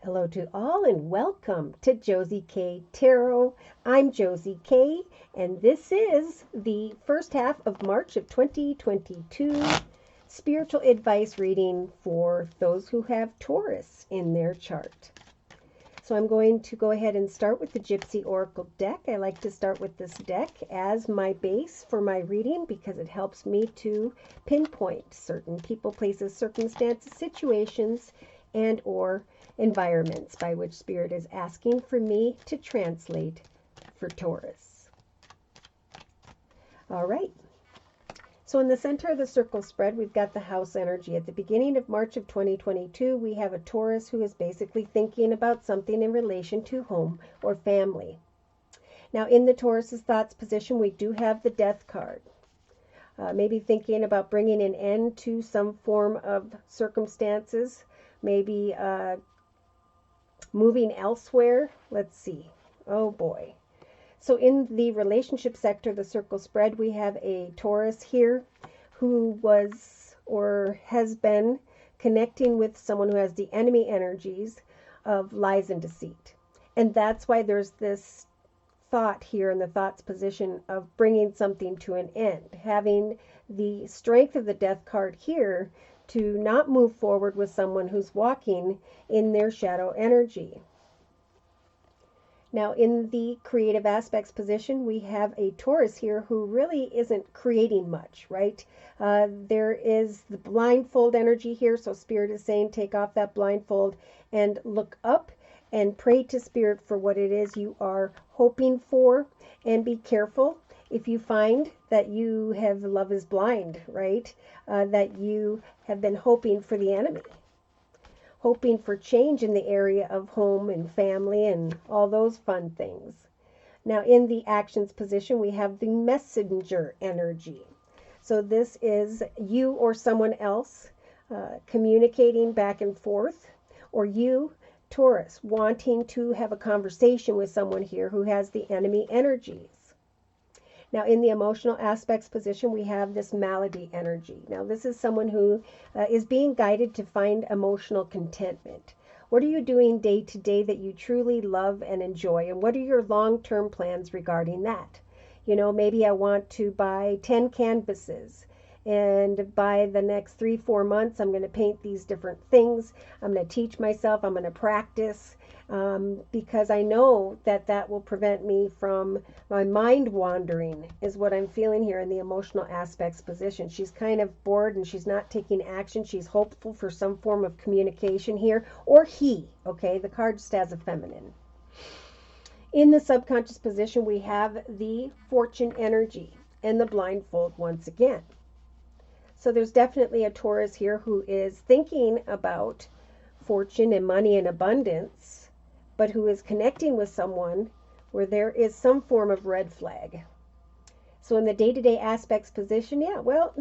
Hello to all and welcome to Josie K Tarot. I'm Josie K and this is the first half of March of 2022 spiritual advice reading for those who have Taurus in their chart. So I'm going to go ahead and start with the Gypsy Oracle deck. I like to start with this deck as my base for my reading because it helps me to pinpoint certain people, places, circumstances, situations, and or environments by which Spirit is asking for me to translate for Taurus. All right. So in the center of the circle spread, we've got the house energy. At the beginning of March of 2022, we have a Taurus who is basically thinking about something in relation to home or family. Now in the Taurus's thoughts position, we do have the Death card. Maybe thinking about bringing an end to some form of circumstances, maybe moving elsewhere. Let's see. Oh boy. So in the relationship sector, the circle spread, we have a Taurus here who was or has been connecting with someone who has the enemy energies of lies and deceit. And that's why there's this thought here in the thoughts position of bringing something to an end, having the strength of the Death card here to not move forward with someone who's walking in their shadow energy. Now in the creative aspects position, we have a Taurus here who really isn't creating much, right? There is the blindfold energy here, so Spirit is saying take off that blindfold and look up and pray to Spirit for what it is you are hoping for, and be careful if you find that you have love is blind, right? That you have been hoping for the enemy, hoping for change in the area of home and family and all those fun things. Now in the actions position, we have the messenger energy. So this is you or someone else communicating back and forth, or you, Taurus, wanting to have a conversation with someone here who has the enemy energies. Now in the emotional aspects position, we have this malady energy. Now this is someone who is being guided to find emotional contentment. What are you doing day to day that you truly love and enjoy? And what are your long-term plans regarding that? You know, maybe I want to buy 10 canvases. And by the next 3-4 months, I'm going to paint these different things. I'm going to teach myself. I'm going to practice because I know that that will prevent me from my mind wandering, is what I'm feeling here in the emotional aspects position. She's kind of bored and she's not taking action. She's hopeful for some form of communication here, or he, okay? The card just has a feminine. In the subconscious position, we have the fortune energy and the blindfold once again. So there's definitely a Taurus here who is thinking about fortune and money and abundance, but who is connecting with someone where there is some form of red flag. So in the day-to-day aspects position, yeah, well,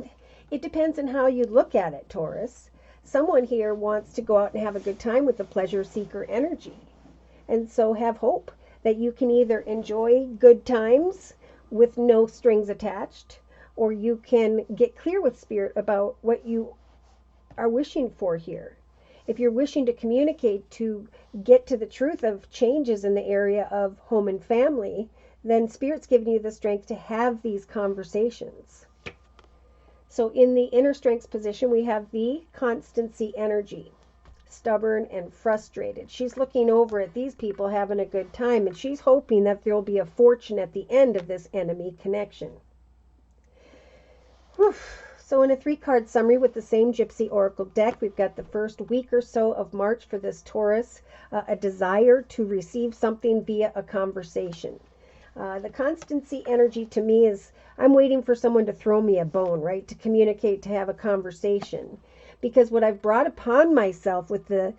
it depends on how you look at it, Taurus. Someone here wants to go out and have a good time with the pleasure seeker energy. And so have hope that you can either enjoy good times with no strings attached, or you can get clear with Spirit about what you are wishing for here. If you're wishing to communicate to get to the truth of changes in the area of home and family, then Spirit's giving you the strength to have these conversations. So in the inner strengths position, we have the constancy energy, stubborn and frustrated. She's looking over at these people having a good time, and she's hoping that there'll be a fortune at the end of this enemy connection. So in a 3-card summary with the same Gypsy Oracle deck, we've got the first week or so of March for this Taurus, a desire to receive something via a conversation. The constancy energy to me is I'm waiting for someone to throw me a bone, right? To communicate, to have a conversation. Because what I've brought upon myself with the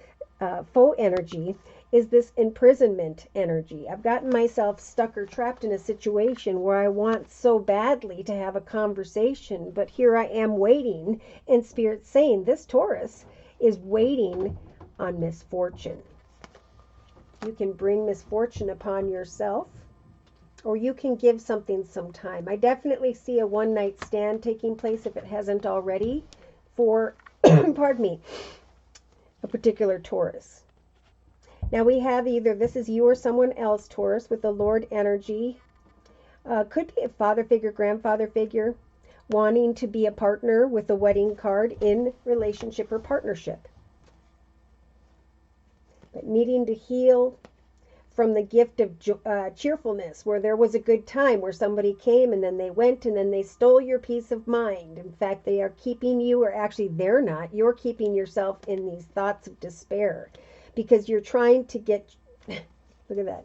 faux energy is this imprisonment energy. I've gotten myself stuck or trapped in a situation where I want so badly to have a conversation, but here I am waiting, and Spirit's saying this Taurus is waiting on misfortune. You can bring misfortune upon yourself, or you can give something some time. I definitely see a one-night stand taking place, if it hasn't already, for, pardon me, a particular Taurus. Now we have either this is you or someone else, Taurus, with the Lord energy. Could be a father figure, grandfather figure, wanting to be a partner with a wedding card in relationship or partnership. But needing to heal from the gift of cheerfulness, where there was a good time, where somebody came and then they went and then they stole your peace of mind. In fact, they are keeping you, or actually they're not, you're keeping yourself in these thoughts of despair because you're trying to get, look at that,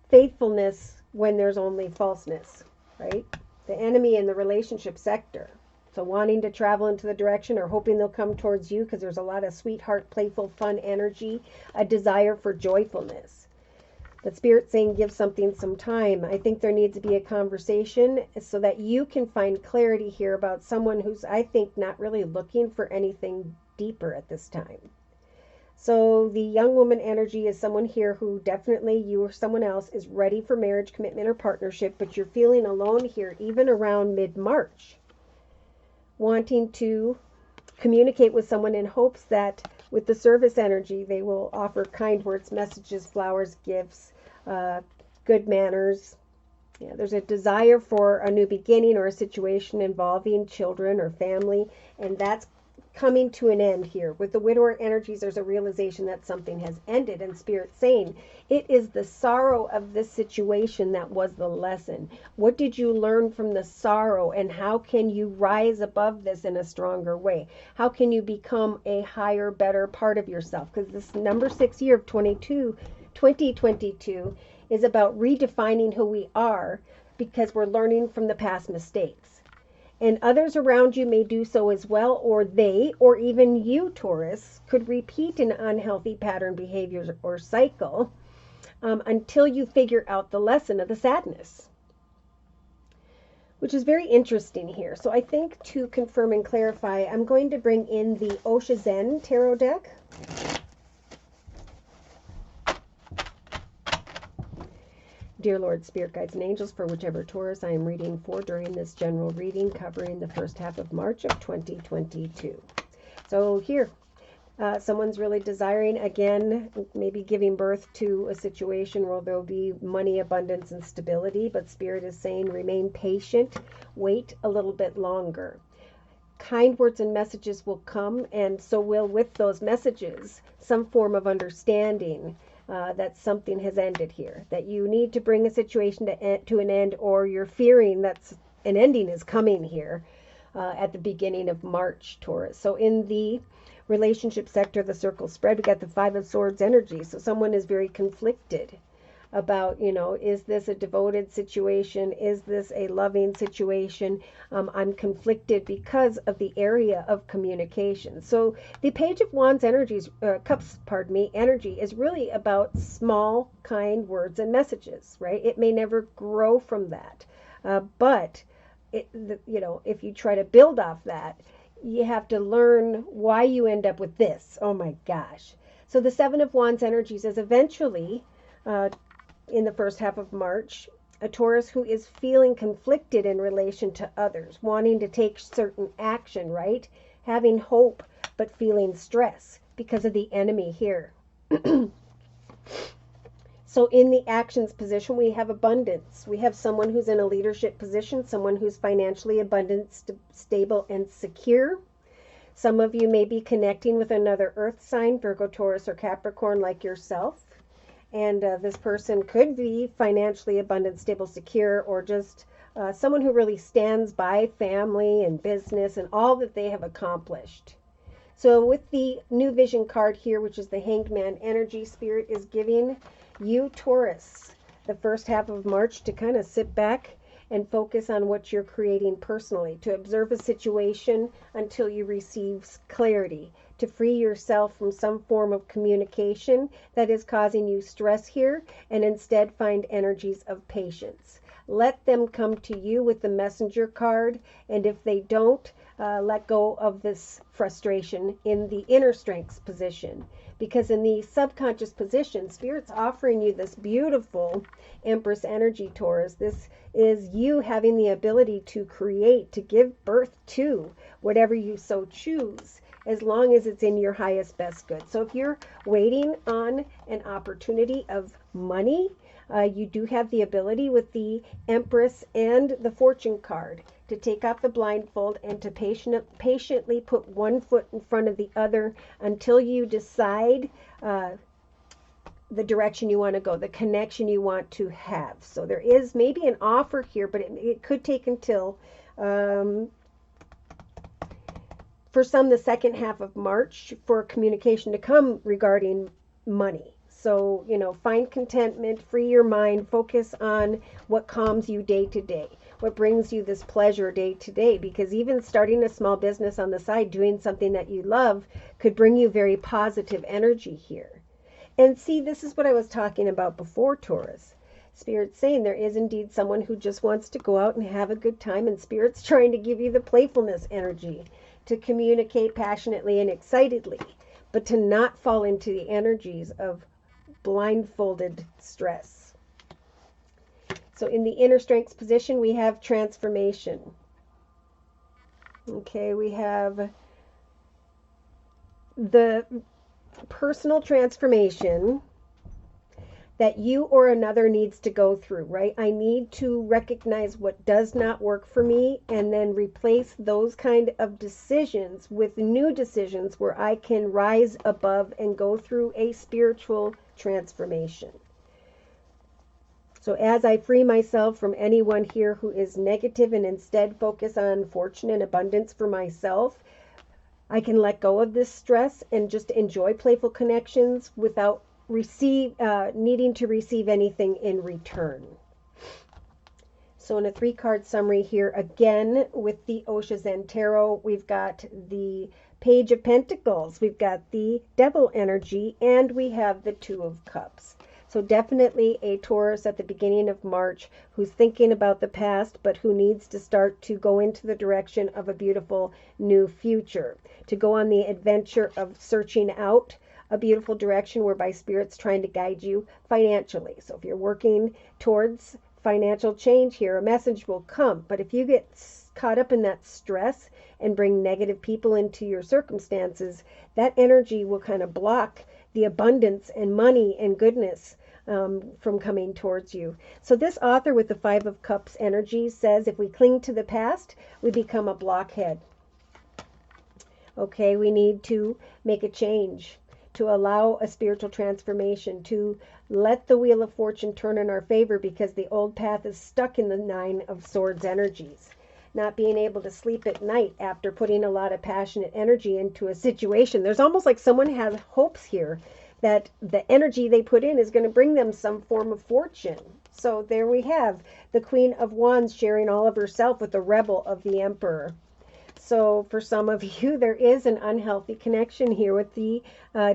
faithfulness when there's only falseness, right? The enemy in the relationship sector. So wanting to travel into the direction or hoping they'll come towards you because there's a lot of sweetheart, playful, fun energy, a desire for joyfulness. But Spirit's saying give something some time. I think there needs to be a conversation so that you can find clarity here about someone who's, I think, not really looking for anything deeper at this time. So the young woman energy is someone here who definitely, you or someone else, is ready for marriage, commitment, or partnership, but you're feeling alone here even around mid-March. Wanting to communicate with someone in hopes that with the service energy, they will offer kind words, messages, flowers, gifts, good manners. Yeah, there's a desire for a new beginning or a situation involving children or family, and that's coming to an end here. With the widower energies, there's a realization that something has ended, and Spirit's saying it is the sorrow of this situation that was the lesson. What did you learn from the sorrow, and how can you rise above this in a stronger way? How can you become a higher, better part of yourself? Because this number 6 year of 2022 is about redefining who we are, because we're learning from the past mistakes. And others around you may do so as well, or they, or even you, Taurus, could repeat an unhealthy pattern, behavior, or cycle until you figure out the lesson of the sadness, which is very interesting here. So I think to confirm and clarify, I'm going to bring in the Osha Zen Tarot deck. Dear Lord, Spirit Guides and Angels, for whichever Taurus I am reading for during this general reading covering the first half of March of 2022. So here, someone's really desiring, again, maybe giving birth to a situation where there'll be money, abundance, and stability, but Spirit is saying remain patient, wait a little bit longer. Kind words and messages will come, and so will, with those messages, some form of understanding that something has ended here, that you need to bring a situation to an end, or you're fearing that an ending is coming here at the beginning of March, Taurus. So in the relationship sector, the circle spread, we got the Five of Swords energy. So someone is very conflicted about, you know, is this a devoted situation? Is this a loving situation? I'm conflicted because of the area of communication. So the Page of Wands energies, energy is really about small, kind words and messages, right? It may never grow from that, but if you try to build off that, you have to learn why you end up with this. Oh my gosh! So the Seven of Wands energies is eventually, in the first half of March, a Taurus who is feeling conflicted in relation to others, wanting to take certain action, right? Having hope, but feeling stress because of the enemy here. So in the actions position, we have abundance. We have someone who's in a leadership position, someone who's financially abundant, stable, and secure. Some of you may be connecting with another earth sign, Virgo, Taurus, or Capricorn like yourself. And this person could be financially abundant, stable, secure, or just someone who really stands by family and business and all that they have accomplished. So with the New Vision card here, which is the Hanged Man energy, Spirit is giving you, Taurus, the first half of March to kind of sit back and focus on what you're creating personally, to observe a situation until you receive clarity, to free yourself from some form of communication that is causing you stress here, and instead find energies of patience. Let them come to you with the Messenger card, and if they don't, let go of this frustration in the inner strengths position. Because in the subconscious position, Spirit's offering you this beautiful Empress energy, Taurus. This is you having the ability to create, to give birth to whatever you so choose. as long as it's in your highest best good. So if you're waiting on an opportunity of money, you do have the ability with the Empress and the Fortune card to take off the blindfold and to patiently put one foot in front of the other until you decide the direction you want to go, the connection you want to have. So there is maybe an offer here, but it could take until, for some, the second half of March for communication to come regarding money. So, you know, find contentment, free your mind, focus on what calms you day to day, what brings you this pleasure day to day, because even starting a small business on the side, doing something that you love, could bring you very positive energy here. And see, this is what I was talking about before, Taurus. Spirit's saying there is indeed someone who just wants to go out and have a good time, and Spirit's trying to give you the playfulness energy to communicate passionately and excitedly, but to not fall into the energies of blindfolded stress. So in the inner strengths position, we have transformation. Okay, we have the personal transformation that you or another needs to go through, right? I need to recognize what does not work for me and then replace those kind of decisions with new decisions where I can rise above and go through a spiritual transformation. So as I free myself from anyone here who is negative and instead focus on fortune and abundance for myself, I can let go of this stress and just enjoy playful connections without needing to receive anything in return. So in a 3-card summary here, again, with the Osho Zen Tarot, we've got the Page of Pentacles, we've got the Devil energy, and we have the 2 of Cups. So definitely a Taurus at the beginning of March who's thinking about the past, but who needs to start to go into the direction of a beautiful new future, to go on the adventure of searching out a beautiful direction whereby Spirit's trying to guide you financially. So if you're working towards financial change here, a message will come. But if you get caught up in that stress and bring negative people into your circumstances, that energy will kind of block the abundance and money and goodness from coming towards you. So this author with the 5 of Cups energy says if we cling to the past, we become a blockhead. Okay, we need to make a change, to allow a spiritual transformation, to let the Wheel of Fortune turn in our favor, because the old path is stuck in the 9 of Swords energies. Not being able to sleep at night after putting a lot of passionate energy into a situation. There's almost like someone has hopes here that the energy they put in is going to bring them some form of fortune. So there we have the Queen of Wands sharing all of herself with the Rebel of the Emperor. So for some of you, there is an unhealthy connection here with the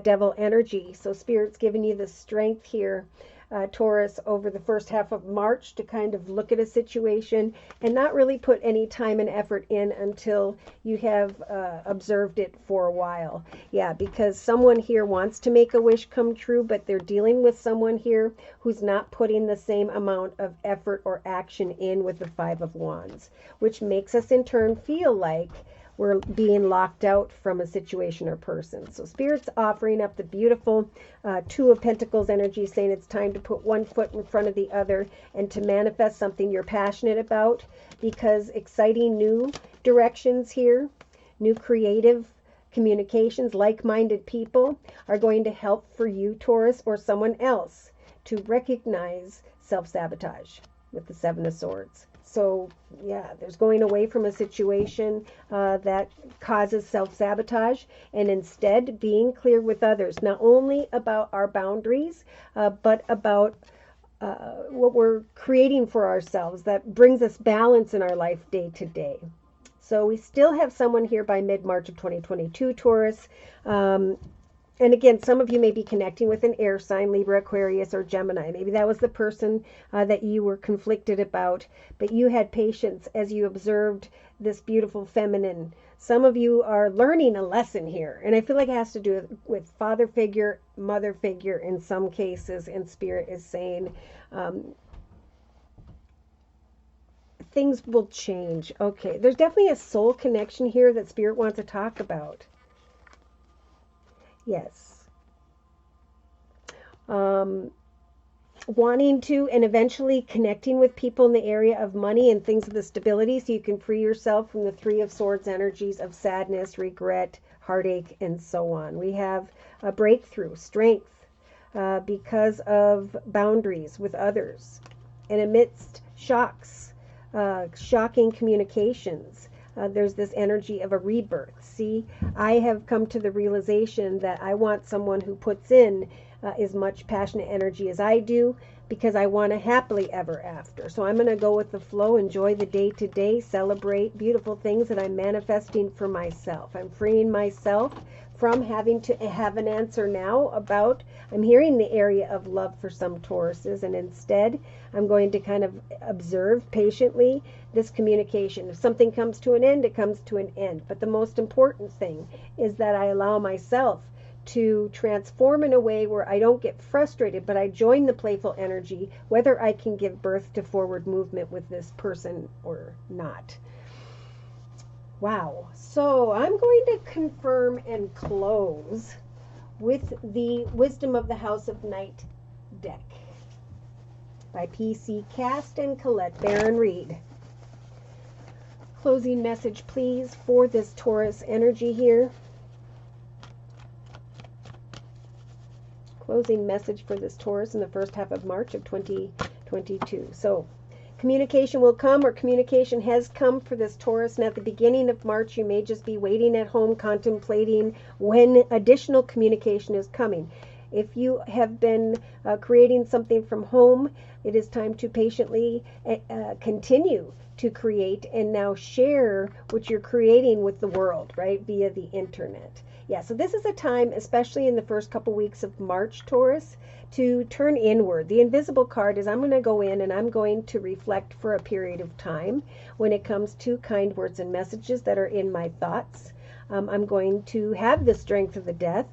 Devil energy. So Spirit's giving you the strength here, Taurus, over the first half of March to kind of look at a situation and not really put any time and effort in until you have observed it for a while. Yeah, because someone here wants to make a wish come true, but they're dealing with someone here who's not putting the same amount of effort or action in with the 5 of Wands, which makes us in turn feel like we're being locked out from a situation or person. So Spirit's offering up the beautiful 2 of Pentacles energy, saying it's time to put one foot in front of the other and to manifest something you're passionate about, because exciting new directions here, new creative communications, like-minded people are going to help for you, Taurus, or someone else to recognize self-sabotage with the 7 of Swords. So yeah, there's going away from a situation that causes self-sabotage, and instead being clear with others, not only about our boundaries, but about what we're creating for ourselves that brings us balance in our life day to day. So we still have someone here by mid-March of 2022, Taurus. And again, some of you may be connecting with an air sign, Libra, Aquarius, or Gemini. Maybe that was the person that you were conflicted about, but you had patience as you observed this beautiful feminine. Some of you are learning a lesson here, and I feel like it has to do with father figure, mother figure in some cases, and Spirit is saying things will change. Okay, there's definitely a soul connection here that Spirit wants to talk about. Yes. Wanting to and eventually connecting with people in the area of money and things of the stability so you can free yourself from the Three of Swords energies of sadness, regret, heartache, and so on. We have a breakthrough, strength, because of boundaries with others and amidst shocks, shocking communications. There's this energy of a rebirth. See, I have come to the realization that I want someone who puts in as much passionate energy as I do, because I want a happily ever after. So I'm going to go with the flow, enjoy the day to day, celebrate beautiful things that I'm manifesting for myself. I'm freeing myself from having to have an answer now about, I'm hearing the area of love for some Tauruses, and instead I'm going to kind of observe patiently this communication. If something comes to an end, it comes to an end. But the most important thing is that I allow myself to transform in a way where I don't get frustrated, but I join the playful energy, whether I can give birth to forward movement with this person or not. Wow. So I'm going to confirm and close with the Wisdom of the House of Night deck by P.C. Cast and Colette Baron Reed. Closing message, please, for this Taurus energy here. Closing message for this Taurus in the first half of March of 2022. So, communication will come, or communication has come for this Taurus. And at the beginning of March, you may just be waiting at home, contemplating when additional communication is coming. If you have been creating something from home, it is time to patiently continue to create and now share what you're creating with the world, right, via the internet. Yeah, so this is a time, especially in the first couple weeks of March, Taurus, to turn inward. The invisible card is I'm going to go in and I'm going to reflect for a period of time when it comes to kind words and messages that are in my thoughts. I'm going to have the Strength of the Death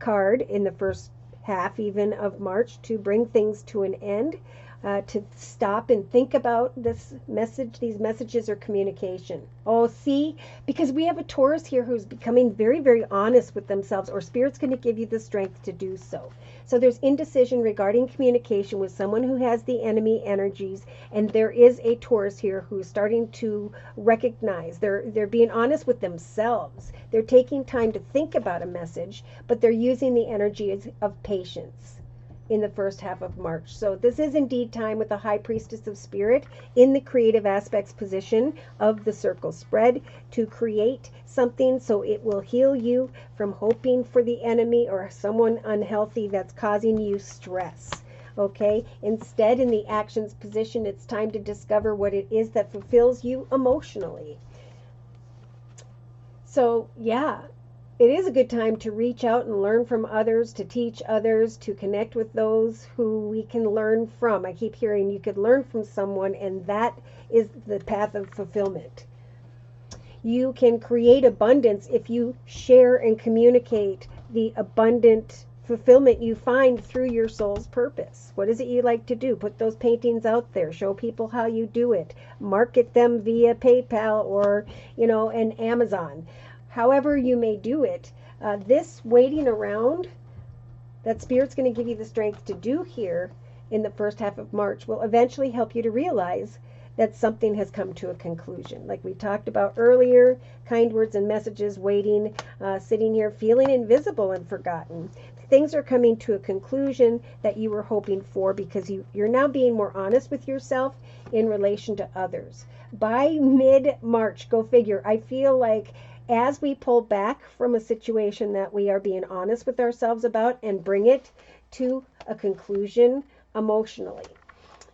card in the first half even of March to bring things to an end. To stop and think about this message, these messages or communication. Oh, see, because we have a Taurus here who's becoming very, very honest with themselves, or Spirit's going to give you the strength to do so. So there's indecision regarding communication with someone who has the enemy energies, and there is a Taurus here who's starting to recognize they're being honest with themselves. They're taking time to think about a message, but they're using the energies of patience in the first half of March. So this is indeed time with the High Priestess of Spirit in the creative aspects position of the circle spread to create something so it will heal you from hoping for the enemy or someone unhealthy that's causing you stress. Okay, instead, in the actions position, it's time to discover what it is that fulfills you emotionally. So yeah, it is a good time to reach out and learn from others, to teach others, to connect with those who we can learn from. I keep hearing you could learn from someone, and that is the path of fulfillment. You can create abundance if you share and communicate the abundant fulfillment you find through your soul's purpose. What is it you like to do? Put those paintings out there. Show people how you do it. Market them via PayPal or, an Amazon. However you may do it, this waiting around that Spirit's going to give you the strength to do here in the first half of March will eventually help you to realize that something has come to a conclusion. Like we talked about earlier, kind words and messages, waiting, sitting here feeling invisible and forgotten. Things are coming to a conclusion that you were hoping for because you're now being more honest with yourself in relation to others. By mid-March, go figure, I feel like as we pull back from a situation that we are being honest with ourselves about and bring it to a conclusion emotionally,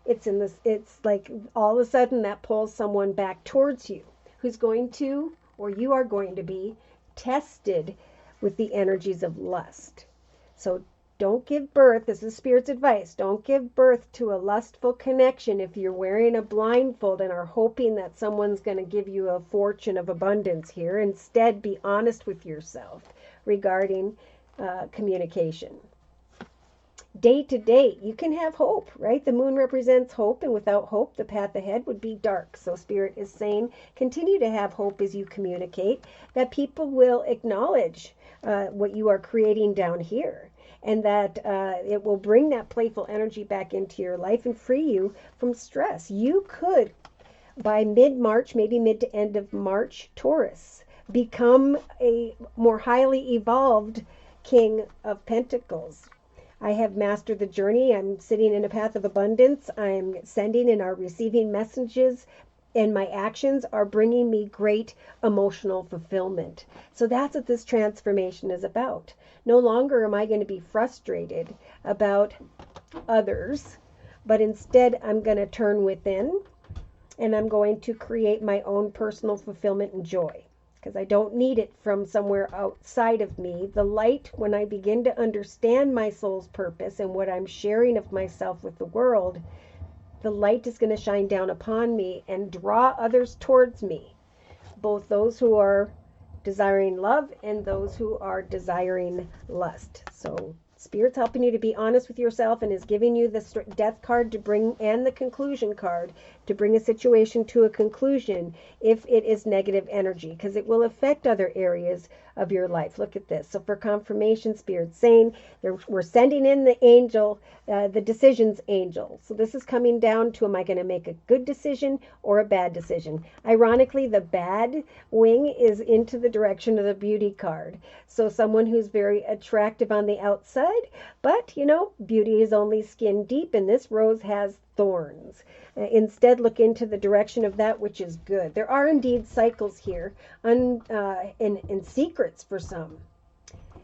it's like all of a sudden that pulls someone back towards you who's going to, or you are going to be tested with the energies of lust. So don't give birth, this is Spirit's advice, don't give birth to a lustful connection if you're wearing a blindfold and are hoping that someone's going to give you a fortune of abundance here. Instead, be honest with yourself regarding communication. Day to day, you can have hope, right? The moon represents hope, and without hope, the path ahead would be dark. So Spirit is saying, continue to have hope as you communicate, that people will acknowledge what you are creating down here. And that it will bring that playful energy back into your life and free you from stress. You could, by mid-March, maybe mid to end of March, Taurus, become a more highly evolved King of Pentacles. I have mastered the journey. I'm sitting in a path of abundance. I'm sending and are receiving messages, and my actions are bringing me great emotional fulfillment. So that's what this transformation is about. No longer am I going to be frustrated about others, but instead I'm going to turn within, and I'm going to create my own personal fulfillment and joy, because I don't need it from somewhere outside of me. The light, when I begin to understand my soul's purpose and what I'm sharing of myself with the world, the light is going to shine down upon me and draw others towards me, both those who are desiring love and those who are desiring lust. So Spirit's helping you to be honest with yourself and is giving you the death card to bring, and the conclusion card to bring a situation to a conclusion if it is negative energy, because it will affect other areas of your life. Look at this. So for confirmation, Spirit's saying we're sending in the angel, the decisions angel. So this is coming down to, am I going to make a good decision or a bad decision? Ironically, the bad wing is into the direction of the beauty card. So someone who's very attractive on the outside, but, you know, beauty is only skin deep, and this rose has thorns. Instead, look into the direction of that which is good. There are indeed cycles here and secrets for some.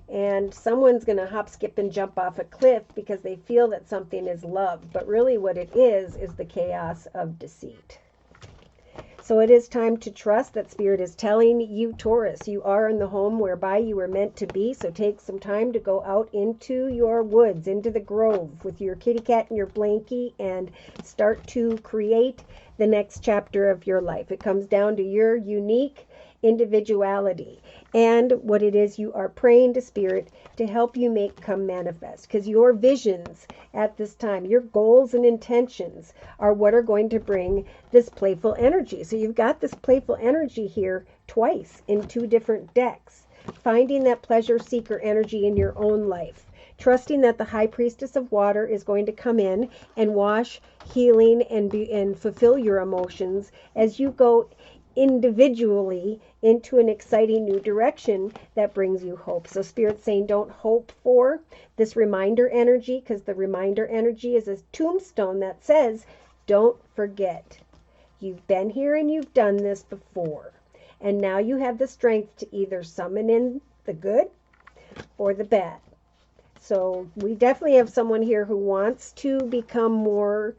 And someone's going to hop, skip, and jump off a cliff because they feel that something is love. But really what it is the chaos of deceit. So it is time to trust that Spirit is telling you, Taurus, you are in the home whereby you were meant to be. So take some time to go out into your woods, into the grove with your kitty cat and your blankie, and start to create the next chapter of your life. It comes down to your unique individuality and what it is you are praying to Spirit to help you make come manifest, because your visions at this time, your goals and intentions are what are going to bring this playful energy. So you've got this playful energy here twice in two different decks, finding that pleasure seeker energy in your own life, trusting that the High Priestess of Water is going to come in and wash, healing, and fulfill your emotions as you go individually into an exciting new direction that brings you hope. So Spirit's saying don't hope for this reminder energy, because the reminder energy is a tombstone that says, don't forget. You've been here and you've done this before. And now you have the strength to either summon in the good or the bad. So we definitely have someone here who wants to become more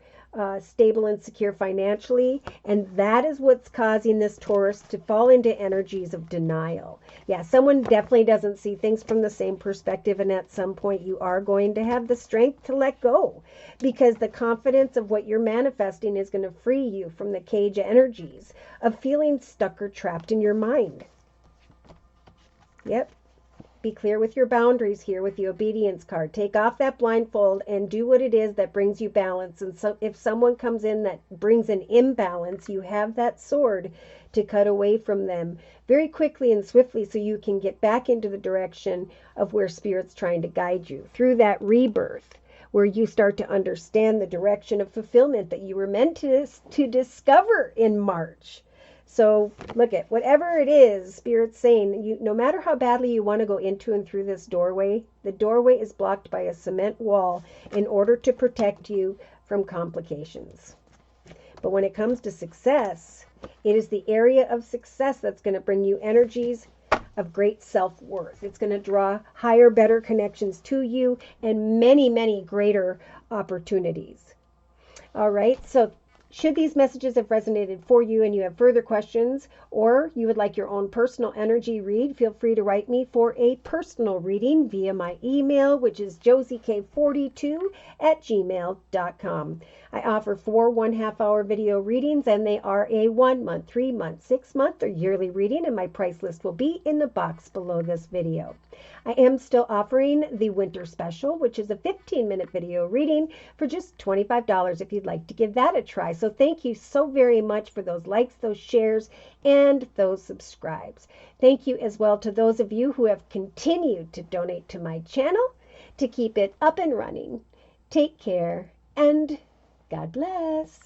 stable and secure financially, and that is what's causing this Taurus to fall into energies of denial. Yeah, someone definitely doesn't see things from the same perspective, and at some point you are going to have the strength to let go, because the confidence of what you're manifesting is going to free you from the cage energies of feeling stuck or trapped in your mind. Yep. Be clear with your boundaries here with the obedience card. Take off that blindfold and do what it is that brings you balance. And so if someone comes in that brings an imbalance, you have that sword to cut away from them very quickly and swiftly, so you can get back into the direction of where Spirit's trying to guide you through that rebirth, where you start to understand the direction of fulfillment that you were meant to discover in March. So look at whatever it is, Spirit's saying, no matter how badly you want to go into and through this doorway, the doorway is blocked by a cement wall in order to protect you from complications. But when it comes to success, it is the area of success that's going to bring you energies of great self-worth. It's going to draw higher, better connections to you and many, many greater opportunities. All right, so should these messages have resonated for you and you have further questions, or you would like your own personal energy read, feel free to write me for a personal reading via my email, which is josiek42@gmail.com. I offer 4 1/2-hour video readings, and they are a 1 month, 3 month, 6 month, or yearly reading, and my price list will be in the box below this video. I am still offering the winter special, which is a 15-minute video reading for just $25 if you'd like to give that a try. So So thank you so very much for those likes, those shares, and those subscribes. Thank you as well to those of you who have continued to donate to my channel to keep it up and running. Take care and God bless.